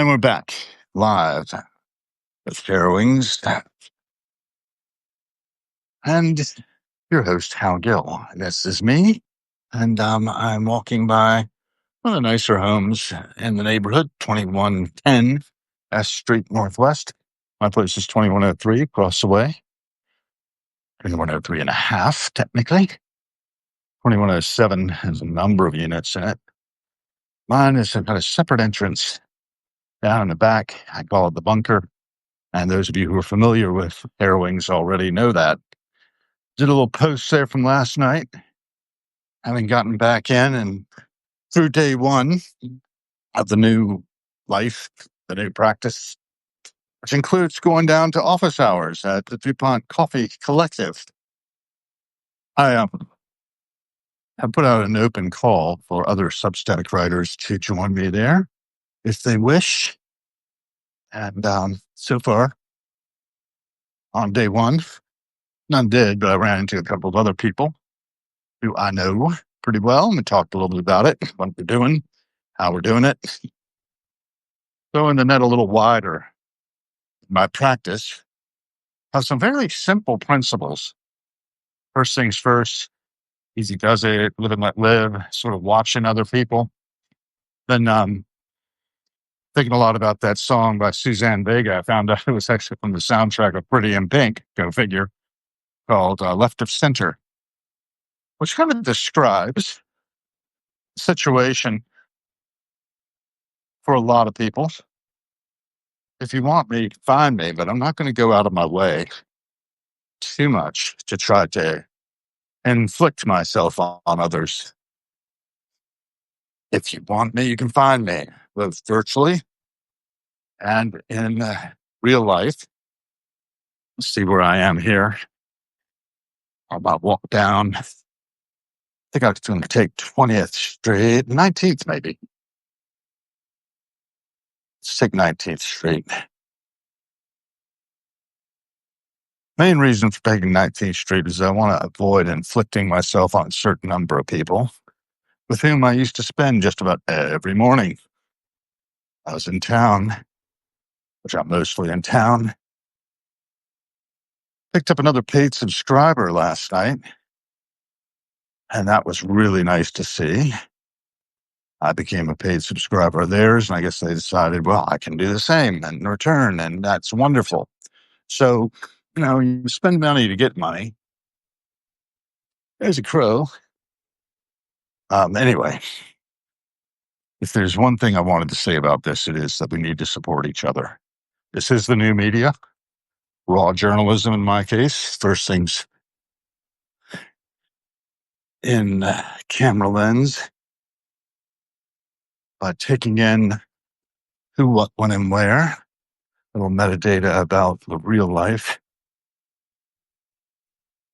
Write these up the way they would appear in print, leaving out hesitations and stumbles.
And we're back live with Harrowings and your host, Hal Gill. This is me, and I'm walking by one of the nicer homes in the neighborhood, 2110 S Street Northwest. My place is 2103 across the way. 2103 and a half, technically. 2107 has a number of units in it. Mine is a kind of separate entrance down in the back. I call it the bunker. And those of you who are familiar with Harrowings already know that. Did a little post there from last night, having gotten back in and through day one of the new life, the new practice, which includes going down to office hours at the DuPont Coffee Collective. I have put out an open call for other Substack writers to join me there if they wish. And so far, on day one, none did, but I ran into a couple of other people who I know pretty well, and we talked a little bit about it, what we're doing, how we're doing it. Throwing the net a little wider. My practice has some very simple principles. First things first, easy does it, live and let live, sort of watching other people. Then thinking a lot about that song by Suzanne Vega. I found out it was actually from the soundtrack of Pretty in Pink, go figure, called Left of Center, which kind of describes the situation for a lot of people. If you want me, find me, but I'm not going to go out of my way too much to try to inflict myself on others. If you want me, you can find me both virtually and in real life. Let's see where I am here. I'll about walk down. I think I'm going to take 20th Street, 19th maybe. Let's take 19th Street. Main reason for taking 19th Street is I want to avoid inflicting myself on a certain number of people with whom I used to spend just about every morning. I was in town, which I'm mostly in town. Picked up another paid subscriber last night, and that was really nice to see. I became a paid subscriber of theirs, and I guess they decided, well, I can do the same in return, and that's wonderful. So, you spend money to get money. There's a crow. Anyway, if there's one thing I wanted to say about this, it is that we need to support each other. This is the new media, raw journalism in my case. First things in camera lens, taking in who, what, when, and where, a little metadata about the real life,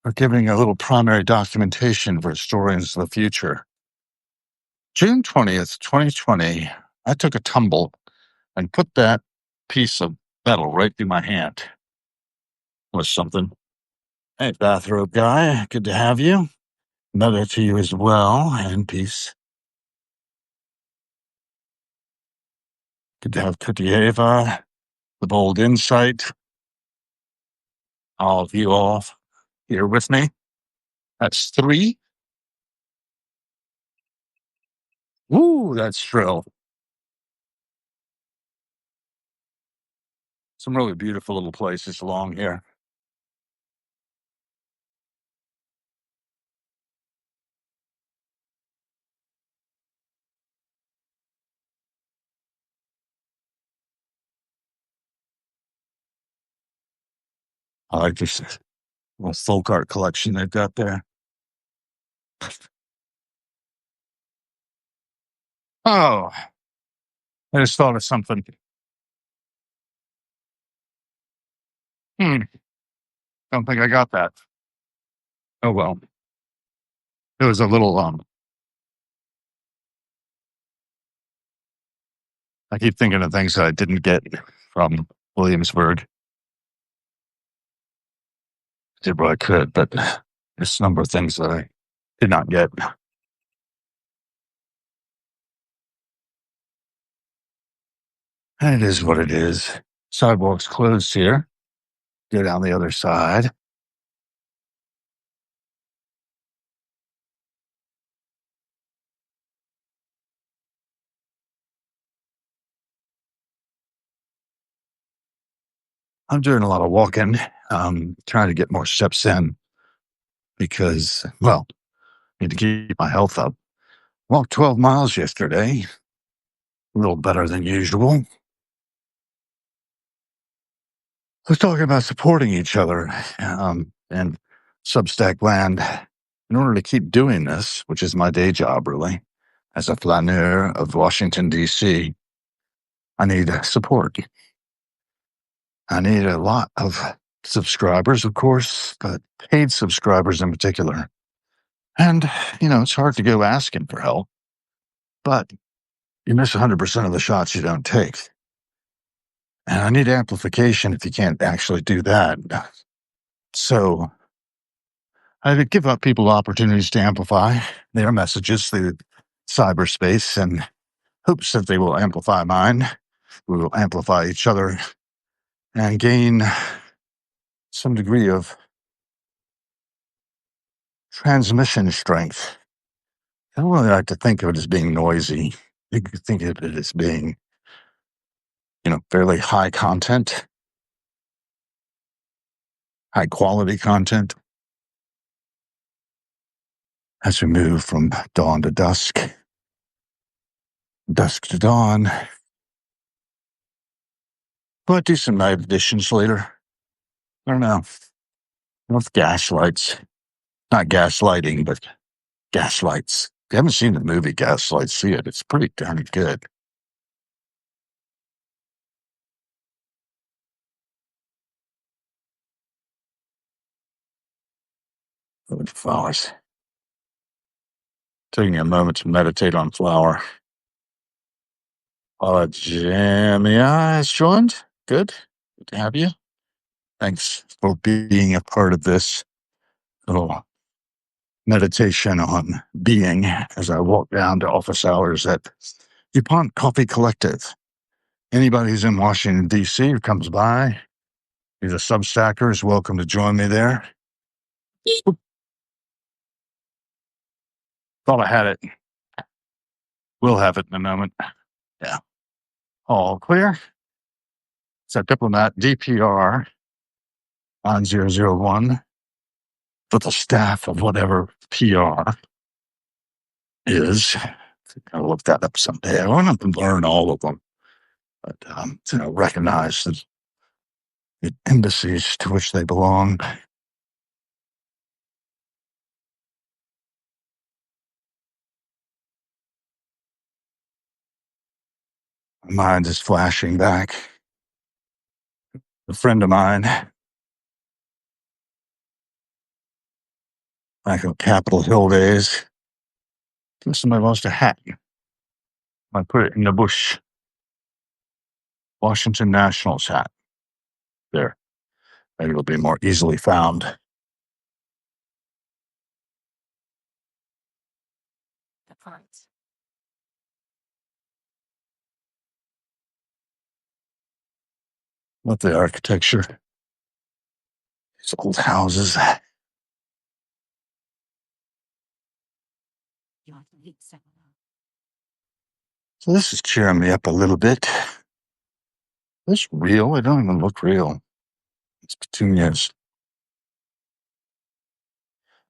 or giving a little primary documentation for historians of the future. June 20th, 2020, I took a tumble and put that piece of metal right through my hand. Was something. Hey, bathrobe guy, good to have you. Another to you as well, and peace. Good to have Kutieva, the bold insight. All of you all here with me. That's 3. Woo, that's shrill. Some really beautiful little places along here. I like this little folk art collection they've got there. Oh, I just thought of something. Don't think I got that. Oh, well. It was a little, I keep thinking of things that I didn't get from Williamsburg. Did what I could, but there's a number of things that I did not get. And it is what it is. Sidewalk's closed here. Go down the other side. I'm doing a lot of walking, trying to get more steps in because, well, I need to keep my health up. Walked 12 miles yesterday, a little better than usual. We're talking about supporting each other and Substack land. In order to keep doing this, which is my day job, really, as a flaneur of Washington, D.C., I need support. I need a lot of subscribers, of course, but paid subscribers in particular. And, it's hard to go asking for help, but you miss 100% of the shots you don't take. And I need amplification if you can't actually do that. So I give up people opportunities to amplify their messages through cyberspace and hopes that they will amplify mine. We will amplify each other and gain some degree of transmission strength. I don't really like to think of it as being noisy. You could think of it as being, fairly high content, high quality content as we move from dawn to dusk, dusk to dawn. But do some night editions later. I don't know. With gaslights. Not gaslighting, but gaslights. If you haven't seen the movie Gaslight, see it. It's pretty darn good. Good flowers. Taking a moment to meditate on flower. Jamia has joined. Good. Good to have you. Thanks for being a part of this little meditation on being as I walk down to office hours at DuPont Coffee Collective. Anybody who's in Washington, D.C. who comes by, he's a Substacker, is welcome to join me there. Thought I had it. We'll have it in a moment. Yeah. All clear. It's a Diplomat DPR 9001 for the staff of whatever PR is. I'll look that up someday. I want to learn all of them, but recognize the embassies to which they belong. My mind is flashing back. A friend of mine, back in Capitol Hill days, somebody lost a hat. I put it in the bush. Washington Nationals hat. There. Maybe it'll be more easily found. Love the architecture. These old houses. So this is cheering me up a little bit. This real? It don't even look real. It's petunias.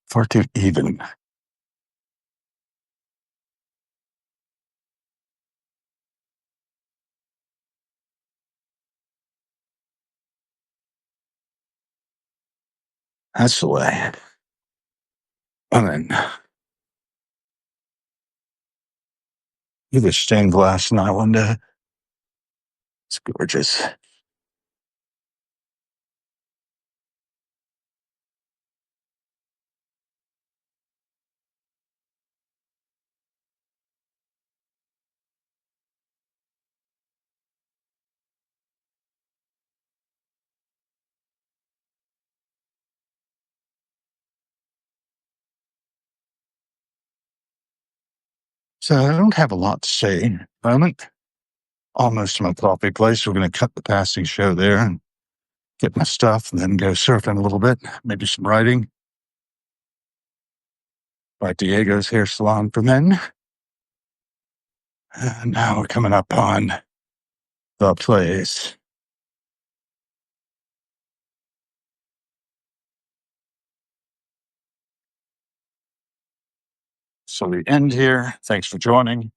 Far too even. That's the way. And then look at the stained glass in that window. It's gorgeous. So I don't have a lot to say at the moment. almost to my coffee place. We're going to cut the passing show there and get my stuff and then go surfing a little bit, maybe some writing by Diego's Hair Salon for Men. And now we're coming up on the place. So we end here. Thanks for joining.